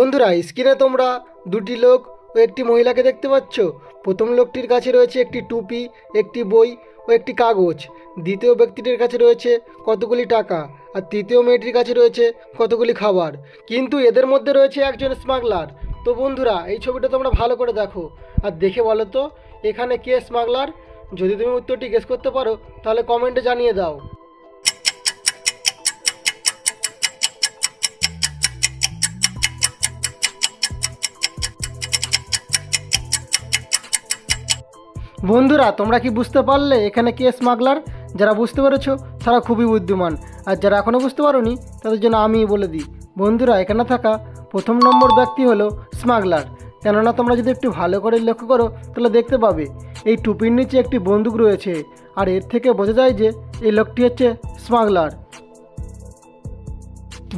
বন্ধুরা স্ক্রিনে তোমরা দুটি লোক ও একটি মহিলাকে দেখতে পাচ্ছ। প্রথম লোকটির কাছে রয়েছে একটি টুপি, একটি বই ও একটি কাগজ। দ্বিতীয় ব্যক্তিটির কাছে রয়েছে কতগুলি টাকা, আর তৃতীয় মেয়েটির কাছে রয়েছে কতগুলি খাবার। কিন্তু এদের মধ্যে রয়েছে একজন স্মাগলার। তো বন্ধুরা এই ছবিটা তোমরা ভালো করে দেখো আর দেখে বলো তো এখানে কে স্মাগলার। যদি তুমি উত্তরটি গেস করতে পারো তাহলে কমেন্টে জানিয়ে দাও। বন্ধুরা তোমরা কি বুঝতে পারলে এখানে কে স্মাগলার? যারা বুঝতে পেরেছো তারা খুবই বুদ্ধিমান, আর যারা এখনও বুঝতে পারোনি তাদের জন্য আমিই বলে দিই। বন্ধুরা এখানে থাকা প্রথম নম্বর ব্যক্তি হলো স্মাগলার। কেননা তোমরা যদি একটু ভালো করে লক্ষ্য করো তাহলে দেখতে পাবে এই টুপির নিচে একটি বন্দুক রয়েছে, আর এর থেকে বোঝা যায় যে এই লোকটি হচ্ছে স্মাগলার।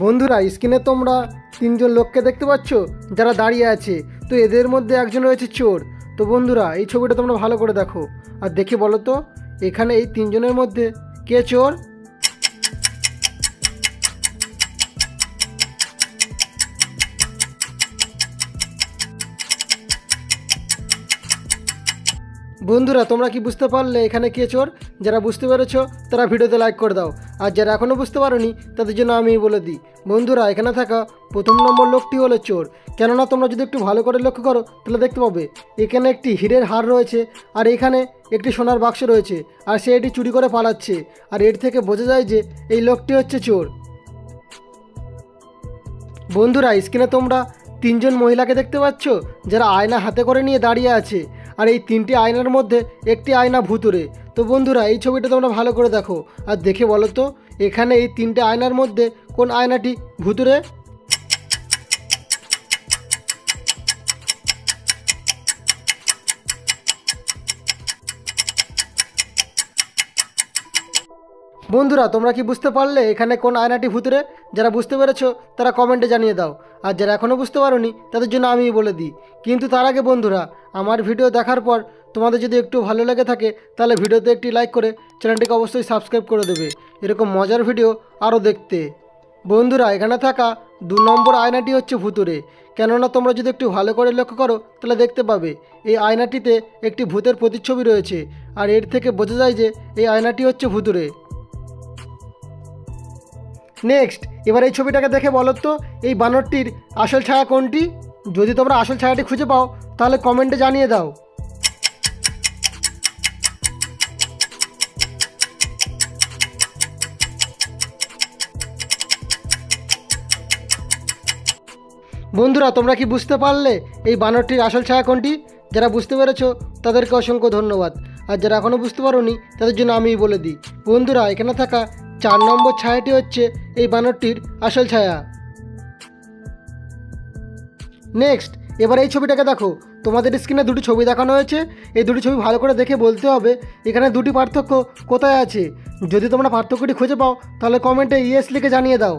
বন্ধুরা স্ক্রিনে তোমরা তিনজন লোককে দেখতে পাচ্ছ যারা দাঁড়িয়ে আছে। তো এদের মধ্যে একজন রয়েছে চোর। তো বন্ধুরা এই ছবিটা তোমরা ভালো করে দেখো আর দেখে বলো তো এখানে এই তিনজনের মধ্যে কে চোর। বন্ধুরা তোমরা কি বুঝতে পারলে এখানে কে চোর? যারা বুঝতে পেরেছো তারা ভিডিওতে লাইক করে দাও, আর যারা এখনও বুঝতে পারোনি তাদের জন্য আমি বলে দিই। বন্ধুরা এখানে থাকা প্রথম নম্বর লোকটি হলো চোর। কেননা তোমরা যদি একটু ভালো করে লক্ষ্য করো তাহলে দেখতে পাবে এখানে একটি হীরের হার রয়েছে, আর এখানে একটি সোনার বাক্স রয়েছে, আর সে এটি চুরি করে পালাচ্ছে। আর এর থেকে বোঝা যায় যে এই লোকটি হচ্ছে চোর। বন্ধুরা স্ক্রিনে তোমরা তিনজন মহিলাকে দেখতে পাচ্ছ যারা আয়না হাতে করে নিয়ে দাঁড়িয়ে আছে, আর এই তিনটি আয়নার মধ্যে একটি আয়না ভুতুরে। তো বন্ধুরা এই ছবিটা তোমরা ভালো করে দেখো আর দেখে বলো তো এখানে এই তিনটে আয়নার মধ্যে কোন আয়নাটি ভুতুরে। বন্ধুরা তোমরা কি বুঝতে পারলে এখানে কোন আয়নাটি ভুতুরে? যারা বুঝতে পেরেছো তারা কমেন্টে জানিয়ে দাও, আর যারা এখনও বুঝতে পারোনি তাদের জন্য আমি বলে দিই। কিন্তু তার আগে বন্ধুরা আমার ভিডিও দেখার পর তোমাদের যদি একটু ভালো লেগে থাকে তাহলে ভিডিওতে একটি লাইক করে চ্যানেলটিকে অবশ্যই সাবস্ক্রাইব করে দেবে এরকম মজার ভিডিও আরও দেখতে। বন্ধুরা এখানে থাকা 2 নম্বর আয়নাটি হচ্ছে ভুতুরে। কেননা তোমরা যদি একটু ভালো করে লক্ষ্য করো তাহলে দেখতে পাবে এই আয়নাটিতে একটি ভূতের প্রতিচ্ছবি রয়েছে, আর এর থেকে বোঝা যায় যে এই আয়নাটি হচ্ছে ভুতুরে। নেক্সট এবার এই ছবিটাকে দেখে বলো তো এই বানরটির আসল ছায়া কোনটি? যদি তোমরা আসল ছায়াটি খুঁজে পাও তাহলে কমেন্টে জানিয়ে দাও। বন্ধুরা তোমরা কি বুঝতে পারলে এই বানরটির আসল ছায়া কোনটি? যারা বুঝতে পেরেছো তাদেরকে অসংখ্য ধন্যবাদ, আর যারা এখনও বুঝতে পারোনি তাদের জন্য আমিই বলে দিই। বন্ধুরা এখানে থাকা 4 নম্বর ছায়াটি হচ্ছে এই বানরটির আসল ছায়া। নেক্সট এবার এই ছবিটাকে দেখো। তোমাদের স্ক্রিনে দুটি ছবি দেখানো হয়েছে। এই দুটি ছবি ভালো করে দেখে বলতে হবে এখানে দুটি পার্থক্য কোথায় আছে। যদি তোমরা পার্থক্যটি খুঁজে পাও তাহলে কমেন্টে ইয়েস লিখে জানিয়ে দাও।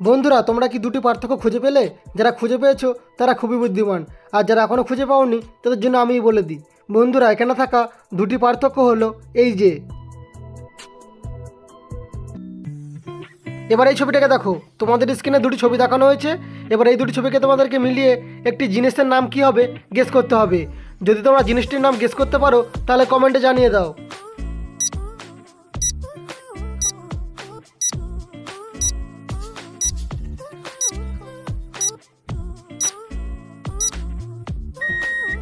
বন্ধুরা তোমরা কি দুটি পার্থক্য খুঁজে পেলে? যারা খুঁজে পেয়েছো তারা খুবই বুদ্ধিমান, আর যারা এখনও খুঁজে পাওনি তাদের জন্য আমিই বলে দিই। বন্ধুরা এখানে থাকা দুটি পার্থক্য হলো এই যে। এবার এই ছবিটাকে দেখো। তোমাদের স্ক্রিনে দুটি ছবি দেখানো হয়েছে। এবার এই দুটি ছবিকে তোমাদেরকে মিলিয়ে একটি জিনিসের নাম কি হবে গেস করতে হবে। যদি তোমরা জিনিসটির নাম গেস করতে পারো তাহলে কমেন্টে জানিয়ে দাও।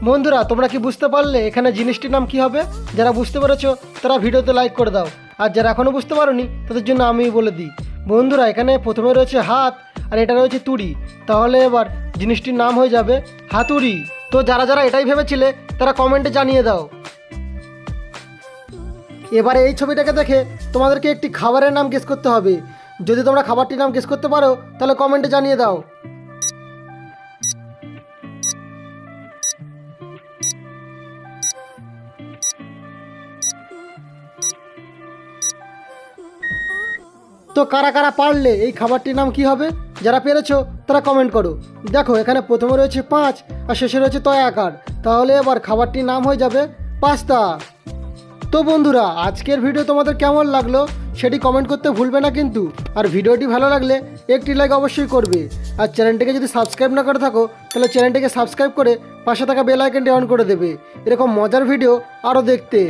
বন্ধুরা তোমরা কি বুঝতে পারলে এখানে জিনিসটির নাম কি হবে? যারা বুঝতে পেরেছো তারা ভিডিওতে লাইক করে দাও, আর যারা এখনও বুঝতে পারোনি তাদের জন্য আমিই বলে দিই। বন্ধুরা এখানে প্রথমে রয়েছে হাত, আর এটা রয়েছে তুড়ি। তাহলে এবার জিনিসটির নাম হয়ে যাবে হাতুড়ি। তো যারা যারা এটাই ভেবেছিলে তারা কমেন্টে জানিয়ে দাও। এবারে এই ছবিটাকে দেখে তোমাদেরকে একটি খাবারের নাম গেস করতে হবে। যদি তোমরা খাবারটির নাম গেস করতে পারো তাহলে কমেন্টে জানিয়ে দাও। তো কারা কারা পারলে এই খাবারটির নাম কি হবে? যারা পেরেছো তারা কমেন্ট করো। দেখো এখানে প্রথমে রয়েছে 5 আর শেষে রয়েছে তয় আকার। তাহলে এবার খাবারটির নাম হয়ে যাবে পাস্তা। তো বন্ধুরা, আজকের ভিডিও তোমাদের কেমন লাগলো সেটি কমেন্ট করতে ভুলবে না কিন্তু। আর ভিডিওটি ভালো লাগলে একটি লাইক অবশ্যই করবে। আর চ্যানেলটিকে যদি সাবস্ক্রাইব না করে থাকো তাহলে চ্যানেলটিকে সাবস্ক্রাইব করে পাশে থাকা বেল আইকনটি অন করে দেবে এরকম মজার ভিডিও আরও দেখতে।